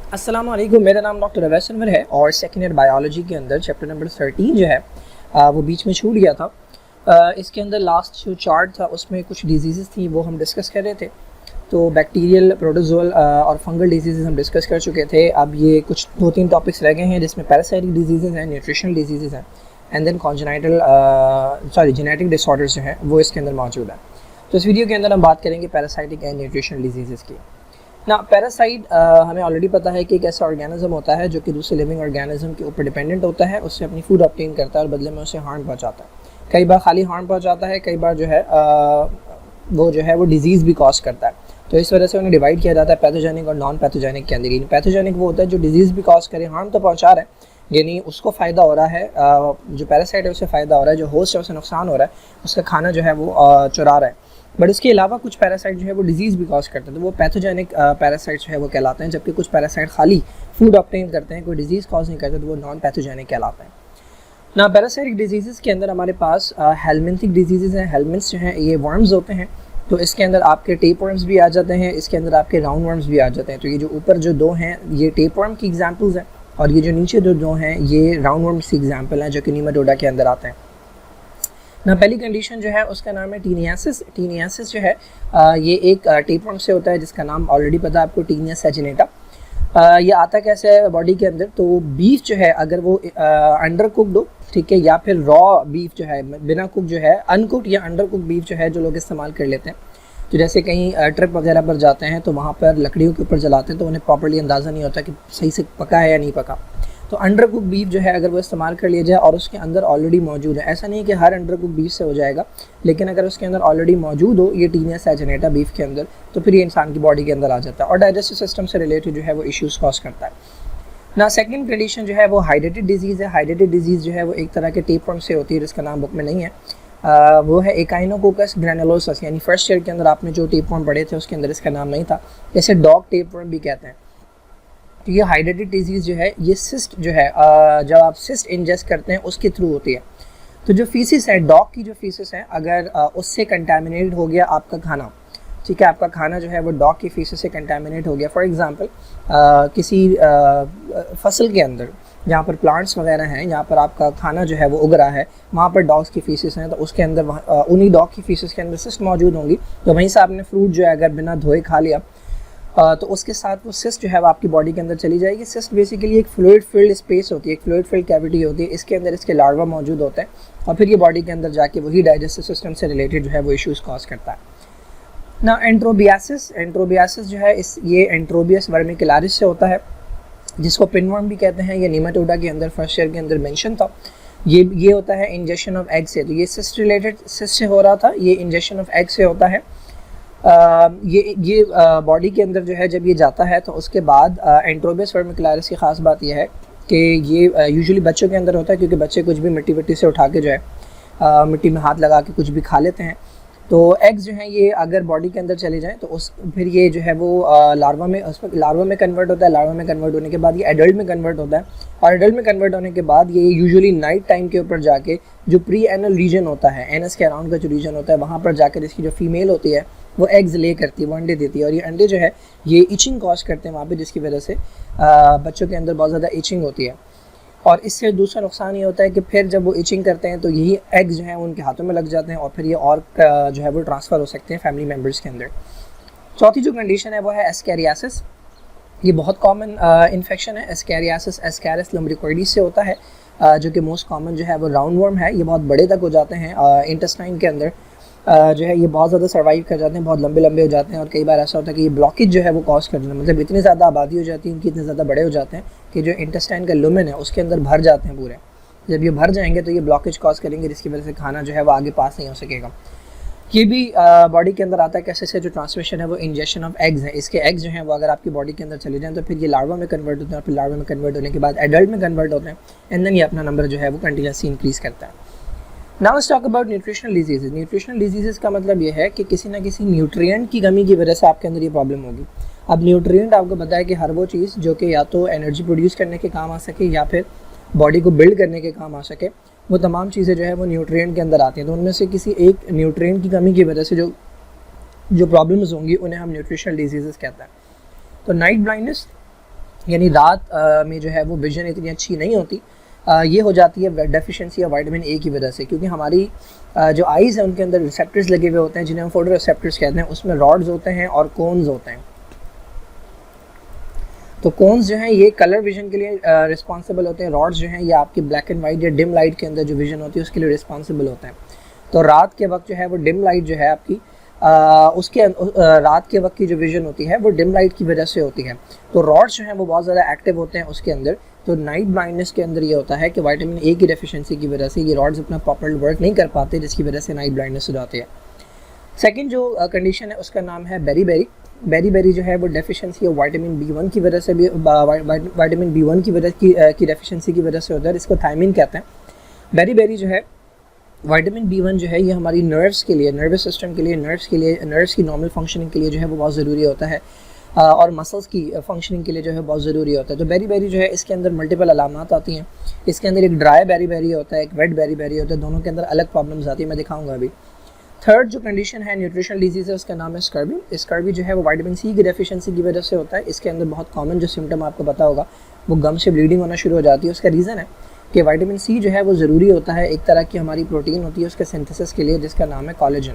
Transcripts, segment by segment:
अस्सलाम वालेकुम। मेरा नाम डॉक्टर अवैस अनवर है और सेकेंड ईयर बायोलॉजी के अंदर चैप्टर नंबर 13 जो है वो बीच में छूट गया था। इसके अंदर लास्ट जो चार्ट था उसमें कुछ डिजीज़ थी वो हम डिस्कस कर रहे थे। तो बैक्टीरियल, प्रोटोजोअल और फंगल डिजीज़ हम डिस्कस कर चुके थे। अब ये कुछ 2-3 टॉपिक्स रह गए हैं जिसमें पैरासाइटिक डिजीज़ हैं, न्यूट्रिशनल डिजीज़ हैं and then congenital genetic disorders जो हैं वो इसके अंदर मौजूद हैं। तो इस वीडियो के अंदर हम बात करेंगे पैरासाइटिक एंड न्यूट्रिशनल डिजीज़ की। ना पैरासाइट हमें ऑलरेडी पता है कि एक ऐसा ऑर्गेनिज्म होता है जो कि दूसरे लिविंग ऑर्गेनिज्म के ऊपर डिपेंडेंट होता है, उससे अपनी फूड ऑब्टेन करता है और बदले में उसे हार्म पहुंचाता है। कई बार खाली हार्म पहुंचाता है, कई बार जो है वो डिजीज़ भी कॉज करता है। तो इस वजह से उन्हें डिवाइड किया जाता है पैथोजेनिक और नॉन पैथोजेनिक के अंदर। पैथोजेनिक वो होता है जो डिजीज़ भी कॉज करे, हार्म तो पहुँचा रहा है, यानी उसको फ़ायदा हो रहा है, जो पैरासाइट है उसे फ़ायदा हो रहा है, जो होस्ट है उसे नुकसान हो रहा है, उसका खाना जो है वो चुरा रहा है। बट इसके अलावा कुछ पैरासाइट जो है वो डिजीज़ भी कॉज करते हैं, तो वो पैथोजेनिक पैरासाइट जो है वो कहलाते हैं। जबकि कुछ पैरासाइट खाली फूड ऑब्टेन करते हैं, कोई डिजीज़ कॉज नहीं करते, तो वो नॉन पैथोजेनिक कहलाते हैं। ना पैरासाइटिक डिजीज़ के अंदर हमारे पास हेलमिंथिक डिजीज़ हैं। हेलमिंथ्स जो हैं ये वर्म्स होते हैं, तो इसके अंदर आपके टेप वर्म्स भी आ जाते हैं, इसके अंदर आपके राउंड वर्म्स भी आ जाते हैं। तो ये जो ऊपर जो दो हैं ये टेप वर्म की एग्जाम्पल्स हैं और ये जो नीचे जो दो हैं ये राउंड वर्म्स की एग्जाम्पल हैं जो कि नीमाटोडा के अंदर आते हैं। ना पहली कंडीशन जो है उसका नाम है टीनियासिस। टीनियासिस जो है ये एक टेपवर्म से होता है जिसका नाम ऑलरेडी पता है आपको, टीनिया सैजिनेटा। ये आता कैसे है बॉडी के अंदर? तो बीफ जो है अगर वो अंडर कुकड हो, ठीक है, या फिर रॉ बीफ जो है बिना कुक जो है, अनकुकड या अंडर कुक बीफ जो है जो लोग इस्तेमाल कर लेते हैं। तो जैसे कहीं ट्रिप वगैरह पर जाते हैं तो वहाँ पर लकड़ियों के ऊपर जलाते हैं तो उन्हें प्रॉपर्ली अंदाज़ा नहीं होता कि सही से पका है या नहीं पका। तो अंडर कुक बीफ जो है अगर वो इस्तेमाल कर लिया जाए और उसके अंदर ऑलरेडी मौजूद है, ऐसा नहीं है कि हर अंडर कुक बीफ से हो जाएगा, लेकिन अगर उसके अंदर ऑलरेडी मौजूद हो ये टीनिया सैजिनेटा बीफ के अंदर, तो फिर ये इंसान की बॉडी के अंदर आ जाता है और डाइजेस्टिव सिस्टम से रिलेटेड जो है वो इश्यूज़ कॉज करता है। ना सेकंड कंडीशन जो है वो हाइड्रेटेड डिजीज़ है। हाइड्रेटेड डिजीज़ जो है वो एक तरह के टेपवर्म से होती है जिसका नाम बुक में नहीं है। वो है एकाइनोकोकस ग्रैनुलोसस, यानी फर्स्ट ईयर के अंदर आपने जो टेपवर्म पढ़े थे उसके अंदर इसका नाम नहीं था। जैसे डॉग टेपवर्म भी कहते हैं। तो ये हाइड्रेटेड डिजीज़ जो है ये सिस्ट जो है जब आप सिस्ट इंजेस्ट करते हैं उसके थ्रू होती है। तो जो फीसिस है, डॉग की जो फीसिस है, अगर उससे कंटामिनेटेड हो गया आपका खाना, ठीक है, आपका खाना जो है वो डॉग की फीसिस से कंटामिनेट हो गया, फॉर एग्जांपल किसी फसल के अंदर जहाँ पर प्लांट्स वगैरह हैं, जहाँ पर आपका खाना जो है वो उग रहा है, वहाँ पर डॉग्स की फीसिस हैं, तो उसके अंदर उन्हीं डॉग की फीसिस के अंदर सिस्ट मौजूद होंगी। तो वहीं से आपने फ्रूट जो है अगर बिना धोए खा लिया तो उसके साथ वो सिस्ट जो है वो आपकी बॉडी के अंदर चली जाएगी। सिस्ट बेसिकली एक फ्लूइड फिल्ड स्पेस होती है, एक फ्लूइड फिल्ड कैविटी होती है, इसके अंदर इसके लार्वा मौजूद होते हैं और फिर ये बॉडी के अंदर जाके वही डाइजेस्टिव सिस्टम से रिलेटेड जो है वो इश्यूज़ कॉज करता है। ना एंट्रोबियासिस, एंट्रोबियासिस जो है ये एंट्रोबियस वर्मिकुलारिस से होता है, जिसको पिनवर्म भी कहते हैं। ये नीमाटोडा के अंदर फर्स्ट ईयर के अंदर मेंशन था। ये होता है इंजेक्शन ऑफ एग से। तो ये सिस्ट रिलेटेड, सिस्ट से हो रहा था, ये इंजेक्शन ऑफ एग से होता है। ये बॉडी के अंदर जो है जब ये जाता है तो उसके बाद एंट्रोबियस वर्मिकुलारिस की ख़ास बात यह है कि ये यूजुअली बच्चों के अंदर होता है, क्योंकि बच्चे कुछ भी मिट्टी विट्टी से उठा के जो है मिट्टी में हाथ लगा के कुछ भी खा लेते हैं। तो एग्स जो हैं ये अगर बॉडी के अंदर चले जाएँ तो फिर ये जो है वो लार्वा में कन्वर्ट होता है। लार्वा में कन्वर्ट होने के बाद ये एडल्ट में कन्वर्ट होता है और एडल्ट में कन्वर्ट होने के बाद ये यूजुअली नाइट टाइम के ऊपर जाके जो प्री एनल रीजन होता है, एनस के अराउंड का जो रीजन होता है, वहाँ पर जाकर इसकी जो फीमेल होती है वो एग्स ले करती है, वो अंडे देती है और ये अंडे जो है ये इचिंग कॉज करते हैं वहाँ पे, जिसकी वजह से बच्चों के अंदर बहुत ज़्यादा इचिंग होती है। और इससे दूसरा नुकसान ये होता है कि फिर जब वो इचिंग करते हैं तो यही एग्स जो हैं उनके हाथों में लग जाते हैं और फिर ये और जो है वो ट्रांसफ़र हो सकते हैं फैमिली मेम्बर्स के अंदर। चौथी जो कंडीशन है वो है एस्कैरियासिस। ये बहुत कॉमन इन्फेक्शन है। एस्कैरियासिस एस्कैरिस लम्ब्रिकोइडिस से होता है, जो कि मोस्ट कॉमन जो है वो राउंड वर्म है। ये बहुत बड़े तक हो जाते हैं इंटेस्टाइन के अंदर, जो है ये बहुत ज़्यादा सर्वाइव कर जाते हैं, बहुत लंबे लंबे हो जाते हैं और कई बार ऐसा होता है कि ये ब्लॉकेज जो है वो कॉज कर देते हैं। मतलब इतनी ज़्यादा आबादी हो जाती है इनकी, इतने ज़्यादा बड़े हो जाते हैं कि जो इंटेस्टाइन का लुमेन है उसके अंदर भर जाते हैं पूरे। जब ये भर जाएंगे तो ये ब्लॉकेज कॉज करेंगे, जिसकी वजह से खाना जो है वो आगे पास नहीं हो सकेगा। ये भी बॉडी के अंदर आता है। कैसे से जो ट्रांसमिशन है वो इंजेक्शन ऑफ एग्स है। इसके एग्स जो हैं वो अगर आपकी बॉडी के अंदर चले जाएँ तो फिर ये लार्वा में कन्वर्ट होते हैं और फिर लार्वा में कन्वर्ट होने के बाद एडल्ट में कन्वर्ट होते हैं एंड देन ये अपना नंबर जो है वो कंटिन्यूसली इंक्रीज़ करता है। Now let's talk about nutritional disease. Nutritional disease का मतलब ये है कि किसी ना किसी न्यूट्रिएंट की कमी की वजह से आपके अंदर ये प्रॉब्लम होगी। अब न्यूट्रिएंट आपको पता है कि हर वो चीज़ जो कि या तो एनर्जी प्रोड्यूस करने के काम आ सके या फिर बॉडी को बिल्ड करने के काम आ सके, वो तमाम चीज़ें जो है वो न्यूट्रिएंट के अंदर आती हैं। तो उनमें से किसी एक न्यूट्रिएंट की कमी की वजह से जो प्रॉब्लम्स होंगी उन्हें हम न्यूट्रिशनल डिजीज़ कहते हैं। तो नाइट ब्लाइंडनेस, यानी रात में जो है वो विजन इतनी अच्छी नहीं होती। ये हो जाती है डेफिशिएंसी ऑफ विटामिन ए की वजह से, क्योंकि हमारी जो आइज़ है उनके अंदर रिसेप्टर्स लगे हुए होते हैं जिन्हें हम फोटो रिसेप्टर्स कहते हैं, उसमें रॉड्स होते हैं और कोन्स होते हैं। तो कोन्स जो हैं ये कलर विजन के लिए रिस्पॉन्सिबल होते हैं, रॉड्स जो हैं ये आपकी ब्लैक एंड वाइट या डिम लाइट के अंदर जो विजन होती है उसके लिए रिस्पॉन्सिबल होते हैं। तो रात के वक्त जो है वो डिम लाइट जो है आपकी रात के वक्त की जो विजन होती है वो डिम लाइट की वजह से होती है। तो रॉड्स जो हैं वो बहुत ज़्यादा एक्टिव होते हैं उसके अंदर। तो नाइट ब्लाइंडनेस के अंदर ये होता है कि विटामिन ए की डेफिशिएंसी की वजह से ये रॉड्स अपना प्रॉपर वर्क नहीं कर पाते, जिसकी वजह से नाइट ब्लाइंडनेस हो जाती है। सेकंड जो कंडीशन है उसका नाम है बेरी बेरी जो है वो डेफिशिएंसी ऑफ विटामिन B1 की वजह से भी विटामिन B1 की वजह की डेफिशिएंसी की वजह से होता है। इसको थायमिन कहते हैं। बेरी जो है विटामिन B1 जो है ये हमारी नर्व्स के लिए, नर्वस सिस्टम के लिए, नर्व्स की नॉर्मल फंक्शनिंग के लिए जो है वो बहुत ज़रूरी होता है, और मसल्स की फंक्शनिंग के लिए जो है बहुत ज़रूरी होता है। तो बेरी जो है इसके अंदर मल्टीपल अलामात आती हैं। इसके अंदर एक ड्राई बेरी होता है, एक वेट बेरी होता है, दोनों के अंदर अलग प्रॉब्लम्स आती है, मैं दिखाऊंगा अभी। थर्ड जो कंडीशन है न्यूट्रिशनल डिजीज़ है उसका नाम है स्कर्वी। स्कर्वी जो है वो विटामिन सी की डेफिशिएंसी की वजह से होता है। इसके अंदर बहुत कॉमन जो सिम्टम आपको पता होगा वो गम से ब्लीडिंग होना शुरू हो जाती है। उसका रीज़न है कि विटामिन सी जो है वो ज़रूरी होता है, एक तरह की हमारी प्रोटीन होती है उसके सिंथेसिस के लिए, जिसका नाम है कोलेजन।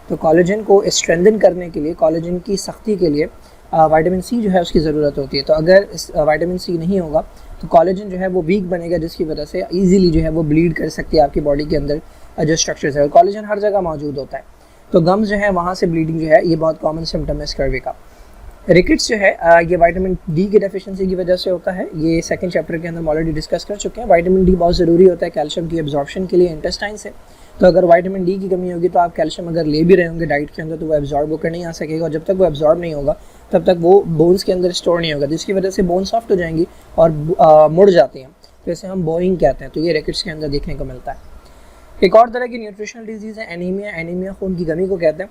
तो कोलेजन को स्ट्रेंथन करने के लिए, कोलेजन की सख्ती के लिए विटामिन सी जो है उसकी ज़रूरत होती है। तो अगर इस विटामिन सी नहीं होगा तो कोलेजन जो है वो वीक बनेगा, जिसकी वजह से ईजिली जो है वो ब्लीड कर सकती है आपकी बॉडी के अंदर जो स्ट्रक्चर्स है। कोलेजन हर जगह मौजूद होता है, तो गम्स जो है वहाँ से ब्लीडिंग जो है ये बहुत कॉमन सिम्टम है स्कर्वी का। रिकेट्स जो है ये विटामिन डी की डेफिशिएंसी की वजह से होता है। ये सेकंड चैप्टर के अंदर हम ऑलरेडी डिस्कस कर चुके हैं। विटामिन डी बहुत ज़रूरी होता है कैल्शियम की एब्जॉर्प्शन के लिए इंटेस्टाइन से। तो अगर विटामिन डी की कमी होगी तो आप कैल्शियम अगर ले भी रहे होंगे डाइट के अंदर तो वो एब्जॉर्ब होकर नहीं आ सकेगा, और जब तक वो एब्जॉर्ब नहीं होगा तब तक वो बोन्स के अंदर स्टोर नहीं होगा, जिसकी वजह से बोन सॉफ्ट हो जाएंगी और मुड़ जाती हैं। तो इसे हम बोइंग कहते हैं। तो ये रिकेट्स के अंदर देखने को मिलता है। एक और तरह की न्यूट्रिशनल डिजीज़ है एनीमिया। एनीमिया खून की कमी को कहते हैं।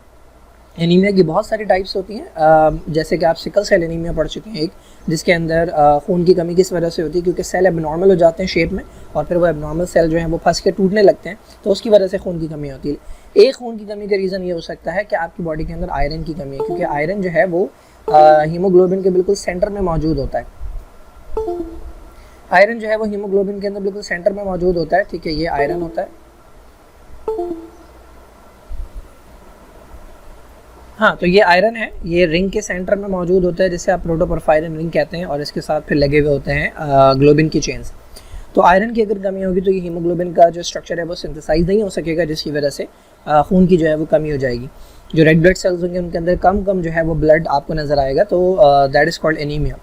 एनीमिया की बहुत सारी टाइप्स होती हैं, जैसे कि आप सिकल सेल एनीमिया पढ़ चुके हैं, एक जिसके अंदर खून की कमी किस वजह से होती है, क्योंकि सेल एबनॉर्मल हो जाते हैं शेप में और फिर वो एबनॉर्मल सेल जो है वो फंस के टूटने लगते हैं, तो उसकी वजह से खून की कमी होती है। एक खून की कमी का रीज़न ये हो सकता है कि आपकी बॉडी के अंदर आयरन की कमी है, क्योंकि आयरन जो है वो हीमोग्लोबिन के बिल्कुल सेंटर में मौजूद होता है। आयरन जो है वो हीमोग्लोबिन के अंदर बिल्कुल सेंटर में मौजूद होता है, ठीक है, ये आयरन होता है। हाँ, तो ये आयरन है, ये रिंग के सेंटर में मौजूद होता है, जिसे आप प्रोटोपोरफायरिन रिंग कहते हैं, और इसके साथ फिर लगे हुए होते हैं ग्लोबिन की चेन्स। तो आयरन की अगर कमी होगी तो ये हीमोग्लोबिन का जो स्ट्रक्चर है वो सिंथेसाइज नहीं हो सकेगा, जिसकी वजह से खून की जो है वो कमी हो जाएगी। जो रेड ब्लड सेल्स होंगे उनके अंदर कम जो है वो ब्लड आपको नज़र आएगा, तो दैट इज़ कॉल्ड एनीमिया।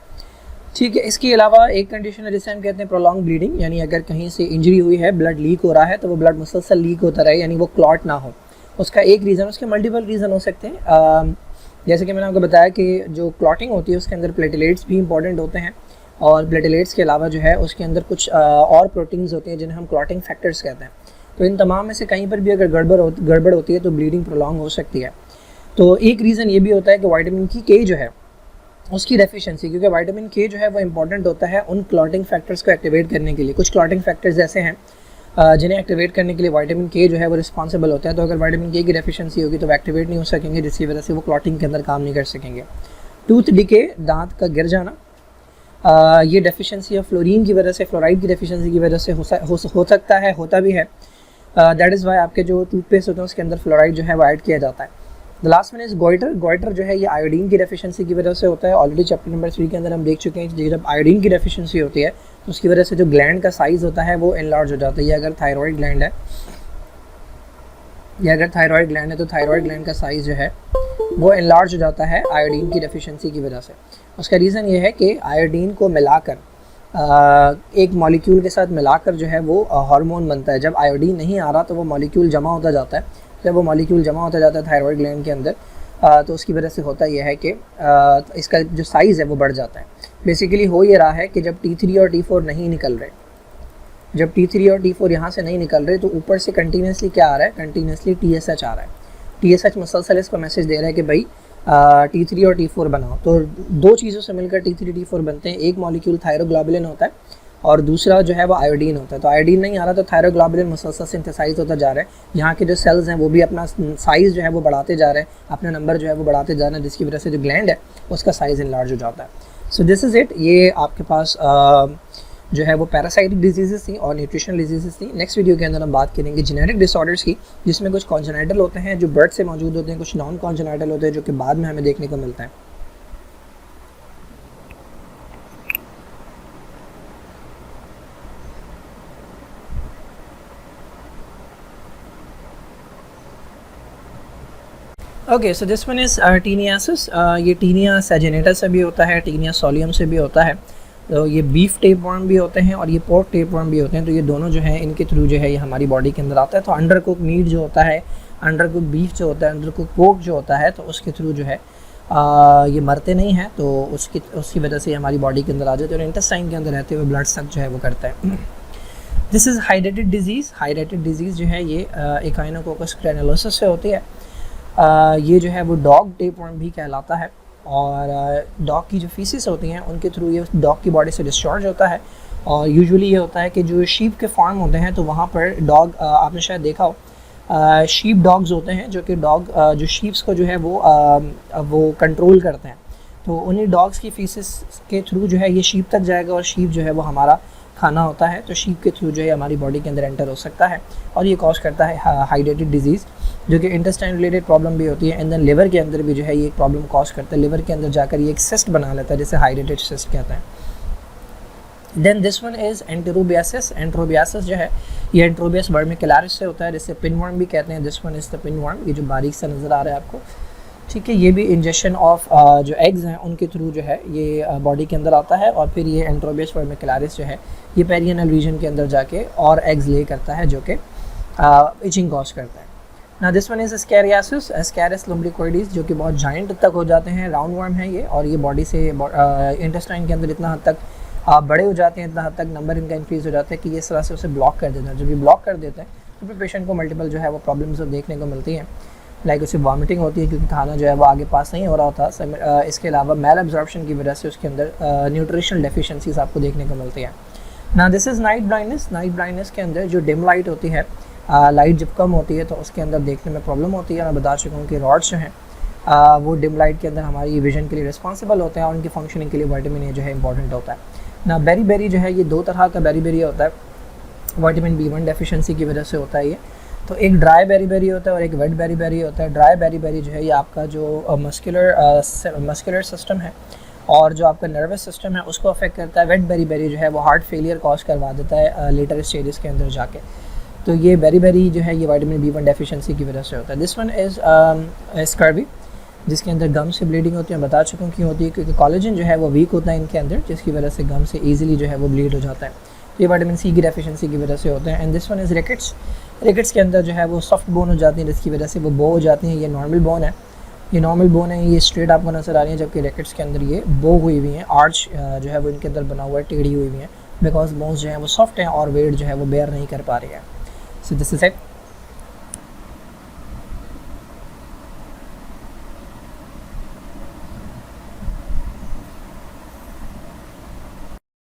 ठीक है, इसके अलावा एक कंडीशन है जिसे हम कहते हैं प्रोलॉन्ग ब्लीडिंग, यानी अगर कहीं से इंजरी हुई है, ब्लड लीक हो रहा है, तो वो ब्लड मुसलसल लीक होता रहे, यानी वो क्लॉट ना हो। उसका एक रीज़न, उसके मल्टीपल रीज़न हो सकते हैं। जैसे कि मैंने आपको बताया कि जो क्लॉटिंग होती है उसके अंदर प्लेटलेट्स भी इंपॉर्टेंट होते हैं, और प्लेटलेट्स के अलावा जो है उसके अंदर कुछ और प्रोटीन्स होते हैं जिन्हें हम क्लॉटिंग फैक्टर्स कहते हैं। तो इन तमाम में से कहीं पर भी अगर गड़बड़ होती है तो ब्लीडिंग प्रोलॉन्ग हो सकती है। तो एक रीज़न ये भी होता है कि विटामिन के जो है उसकी डेफिशिएंसी, क्योंकि विटामिन के जो है वो इंपॉर्टेंट होता है उन क्लॉटिंग फैक्टर्स को एक्टिवेट करने के लिए। कुछ क्लॉटिंग फैक्टर्स ऐसे हैं जिन्हें एक्टिवेट करने के लिए विटामिन के जो है वो रिस्पॉन्सिबल होता है। तो अगर विटामिन के की डेफिशिएंसी होगी तो वो एक्टिवेट नहीं हो सकेंगे, जिसकी वजह से वो क्लॉटिंग के अंदर काम नहीं कर सकेंगे। टूथ डिके, दांत का गिर जाना, ये डेफिशिएंसी ऑफ फ्लोरीन की वजह से, फ्लोराइड की डेफिशिएंसी की वजह से हो सकता है, होता भी है। दैट इज़ वाई आपके जो टूथपेस्ट होते हैं उसके अंदर फ्लोराइड जो है वो ऐड किया जाता है। The last one is goitre जो है ये आयोडीन की डेफिशिएंसी की वजह से होता है। ऑलरेडी चैप्टर नंबर 3 के अंदर हम देख चुके हैं कि जब आयोडीन की डेफिशिएंसी होती है तो उसकी वजह से जो ग्लैंड का साइज़ होता है वो एनलार्ज हो जाता है। ये अगर थायराइड ग्लैंड है, तो थायराइड ग्लैंड का साइज़ जो है वो एनलार्ज हो जाता है आयोडीन की डेफिशिएंसी की वजह से। उसका रीज़न ये है कि आयोडीन को मिलाकर एक मॉलिक्यूल के साथ मिलाकर जो है वो हार्मोन बनता है। जब आयोडीन नहीं आ रहा तो वो मॉलिक्यूल जमा होता जाता है। जब वो मॉलिक्यूल जमा होता जाता है थायराइड ग्लैंड के अंदर, तो उसकी वजह से होता यह है कि इसका जो साइज़ है वो बढ़ जाता है। बेसिकली हो ये रहा है कि जब T3 और T4 नहीं निकल रहे, जब T3 और T4 यहाँ से नहीं निकल रहे, तो ऊपर से कंटिन्यूसली क्या आ रहा है, कंटिन्यूसली TSH आ रहा है। TSH मुसलसल इसको मैसेज दे रहा है कि भाई T3 और T4 बनाओ। तो दो चीज़ों से मिलकर T3 T4 बनते हैं। एक मॉलिक्यूल थायरोग्लोबुलिन होता है और दूसरा जो है वो आयोडीन होता है। तो आयोडीन नहीं आ रहा तो थायरोग्लोबुलिन मुसलसल सिंथेसाइज होता जा रहा है। यहाँ के जो सेल्स हैं वो भी अपना साइज़ जो है वो बढ़ाते जा रहे हैं, अपना नंबर जो है वो बढ़ाते जा रहे हैं, जिसकी वजह से जो ग्लैंड है उसका साइज़ इनलार्ज हो जाता है। So this is it. ये आपके पास जो है वो पैरासाइटिक डिजीज़ थी और न्यूट्रिशनल डिजीज़ थी। नेक्स्ट वीडियो के अंदर हम बात करेंगे जेनेटिक डिसऑर्डर्स की, जिसमें कुछ कॉन्जेनाइटल होते हैं जो बर्थ से मौजूद होते हैं, कुछ नॉन कॉन्जेनाइटल होते हैं जो कि बाद में हमें देखने को मिलता है। Okay, so this one is taeniasis. ये टीनिया सैजिनेटा से भी होता है, टीनिया सोलियम से भी होता है। तो ये बीफ टेपवर्म भी होते हैं और ये पोर्क टेपवर्म भी होते हैं। तो ये दोनों जो है इनके थ्रू जो है ये हमारी बॉडी के अंदर आता है। तो अंडर कुक मीट जो होता है, अंडर कुक बीफ जो होता है, अंडर कुक पोर्क जो होता है, तो उसके थ्रू जो है ये मरते नहीं हैं, तो उसकी वजह से हमारी बॉडी के अंदर आ जाते हैं और इंटेस्टाइन के अंदर रहते हुए ब्लड सक जो है वो करता है। This is hydrated disease. Hydrated disease जो है ये एकाइनोकोकस ग्रैनुलोसिस से होती है। ये जो है वो डॉग टेपवर्म भी कहलाता है और डॉग की जो फीसिस होती हैं उनके थ्रू ये डॉग की बॉडी से डिस्चार्ज होता है। और यूजुअली ये होता है कि जो शीप के फार्म होते हैं तो वहाँ पर डॉग, आपने शायद देखा हो, शीप डॉग्स होते हैं जो कि डॉग जो शीप्स को जो है वो कंट्रोल करते हैं। तो उन्हीं डॉग्स की फीसिस के थ्रू जो है ये शीप तक जाएगा और शीप जो है वो हमारा खाना होता है। तो शीप के थ्रू जो है हमारी बॉडी के अंदर एंटर हो सकता है और ये कॉज करता है हाइड्रेटेड डिजीज़, जो कि इंटेस्टाइन रिलेटेड प्रॉब्लम भी होती है। एंड देन लिवर के अंदर भी जो है ये एक प्रॉब्लम कॉज करता है। लिवर के अंदर जाकर ये एक सिस्ट बना लेता है, जिसे हाइड्रेटेड सिस्ट कहते हैं। Then this one is enterobiasis. Enterobiasis जो है ये एंट्रोबियस वर्मिकुलरिस से होता है, जिसे पिनवर्म भी कहते हैं। This one is the pinworm, ये जो बारीक सा नज़र आ रहा है आपको, ठीक है। ये भी इंजेक्शन ऑफ जो एग्स हैं उनके थ्रू जो है ये बॉडी के अंदर आता है और फिर ये एंट्रोबियस वर्मिकुलरिस जो है ये पेरियनल रीजन के अंदर जाके और एग्स ले करता है, जो कि इचिंग कॉज करता है। ना दिस वन इज़ स्कैरियासिस, स्कैरिस लुम्ब्रिकोइडिस, जो कि बहुत जाइंट तक हो जाते हैं। राउंड वर्म है ये और ये बॉडी से इंटेस्टाइन के अंदर इतना हद तक बड़े हो जाते हैं, इतना हद तक नंबर इनका इंक्रीज़ हो जाता है कि ये इस तरह से उसे ब्लॉक कर देते हैं। जब ये ब्लॉक कर देते हैं तो फिर पेशेंट को मल्टीपल जो है वो प्रॉब्लम्स देखने को मिलती हैं। लाइक उसे वॉमिटिंग होती है क्योंकि खाना जो है वो आगे पास नहीं हो रहा होता। इसके अलावा मेल एब्जॉर्प्शन की वजह से उसके अंदर न्यूट्रिशनल डेफिशिएंसीज आपको देखने को मिलती हैं। ना this is night blindness. Night blindness के अंदर जो डिम लाइट होती है, लाइट जब कम होती है तो उसके अंदर देखने में प्रॉब्लम होती है। मैं बता चुका हूँ कि रॉड्स जो हैं वो डिम लाइट के अंदर हमारी विजन के लिए रिस्पॉन्सिबल होते हैं और उनकी फंक्शनिंग के लिए विटामिन ए जो है इंपॉर्टेंट होता है। ना बेरी जो है ये दो तरह का बेरी होता है, विटामिन B1 डेफिशिएंसी की वजह से होता है ये। तो एक ड्राई बेरी होता है और एक वेट बेरी होता है। ड्राई बेरी जो है ये आपका जो मस्कुलर सिस्टम है और जो आपका नर्वस सिस्टम है उसको अफेक्ट करता है। वेट बेरी जो है वो हार्ट फेलियर कॉज करवा देता है लेटर स्टेजेस के अंदर जाके। तो ये बेरी जो है ये विटामिन B1 डेफिशिएंसी की वजह से होता है। दिस वन इज़ स्कर्वी, जिसके अंदर गम से ब्लीडिंग होती है। मैं बता चुका हूँ क्यों होती है, क्योंकि कोलेजन जो है वो वीक होता है इनके अंदर, जिसकी वजह से गम से ईजिली जो है वो ब्लीड हो जाता है। तो ये विटामिन C की डेफिशिएंसी की वजह से होते हैं। And this one is rickets. Rickets के अंदर जो है वो सॉफ्ट बोन हो जाती है, जिसकी वजह से वो बो हो जाती हैं। ये नॉर्मल बोन है, ये नॉर्मल बोन है, ये स्ट्रेट आपको नज़र आ रही है, जबकि रिकेट्स के अंदर ये बो हुई हुई हैं। आर्च जो है वो इनके अंदर बना हुआ है, टेढ़ी हुई हुई हैं, बिकॉज बोन्स जो है वो सॉफ्ट हैं और वेट जो है वो बेयर नहीं कर पा रही है। So this is it.